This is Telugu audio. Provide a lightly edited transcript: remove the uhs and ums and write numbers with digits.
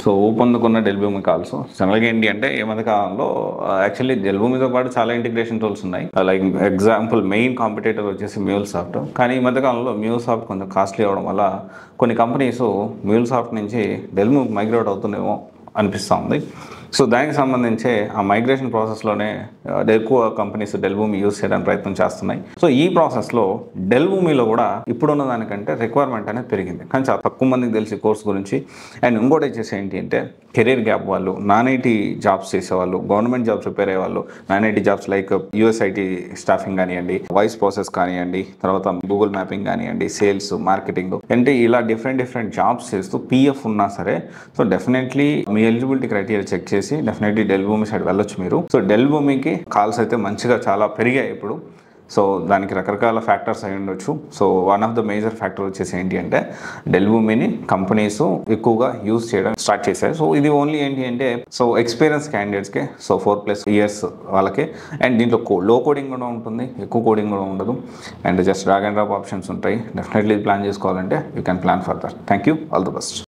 సో ఊపందుకున్న డెల్భూమి కాల్స్ జనరల్గా ఏంటి అంటే ఈ మధ్య కాలంలో యాక్చువల్లీ డెల్భూమితో పాటు చాలా ఇంటిగ్రేషన్ టూల్స్ ఉన్నాయి. లైక్ ఎగ్జాంపుల్ మెయిన్ కాంపిటేటర్ వచ్చేసి మ్యూల్సాఫ్ట్. కానీ ఈ మధ్య కాలంలో మ్యూల్సాఫ్ట్ కొంచెం కాస్ట్లీ అవ్వడం వల్ల కొన్ని కంపెనీస్ మ్యూల్సాఫ్ట్ నుంచి డెల్భూమి మైగ్రేట్ అవుతుందేమో అనిపిస్తూ ఉంది. సో దానికి సంబంధించే ఆ మైగ్రేషన్ ప్రాసెస్లోనే ఎక్కువ కంపెనీస్ డెల్భూమి యూజ్ చేయడానికి ప్రయత్నం చేస్తున్నాయి. సో ఈ ప్రాసెస్లో డెల్భూమిలో కూడా ఇప్పుడున్న దానికంటే రిక్వైర్మెంట్ అనేది పెరిగింది, కానీ చాలా తక్కువ మందికి తెలిసి కోర్స్ గురించి. అండ్ ఇంకోటి వచ్చేసి ఏంటి అంటే కెరీర్ గ్యాప్ వాళ్ళు, నాన్ ఐటీ జాబ్స్ చేసేవాళ్ళు, గవర్నమెంట్ జాబ్స్ ప్రిపేర్ అయ్యేవాళ్ళు, non IT jobs like US IT staffing కానివ్వండి, వాయిస్ ప్రాసెస్ కానివ్వండి, తర్వాత గూగుల్ మ్యాపింగ్ కానివ్వండి, సేల్స్, మార్కెటింగ్, అంటే ఇలా డిఫరెంట్ జాబ్స్ చేస్తూ పిఎఫ్ ఉన్నా సరే సో డెఫినెట్లీ మీ ఎలిజిబిలిటీ క్రైటీరియా చెక్ చేసి డెఫినెట్లీ డెల్భూమి సైడ్ వెళ్ళొచ్చు మీరు. సో డెల్భూమికి కాల్స్ అయితే మంచిగా చాలా పెరిగాయి ఇప్పుడు. సో దానికి రకరకాల ఫ్యాక్టర్స్ అయి ఉండొచ్చు. So one of the major factor వచ్చేసి ఏంటి అంటే డెల్భూమిని కంపెనీస్ ఎక్కువగా యూజ్ చేయడం స్టార్ట్ చేశాయి. సో ఇది ఓన్లీ ఏంటి అంటే సో ఎక్స్పీరియన్స్ క్యాండిడేట్స్కే, సో 4+ years వాళ్ళకి. అండ్ దీంట్లో లో కోడింగ్ కూడా ఉంటుంది, ఎక్కువ కోడింగ్ కూడా ఉండదు. And just drag and drop options ఉంటాయి. డెఫినెట్లీ ప్లాన్ చేసుకోవాలంటే you can plan for that. Thank you, all the best.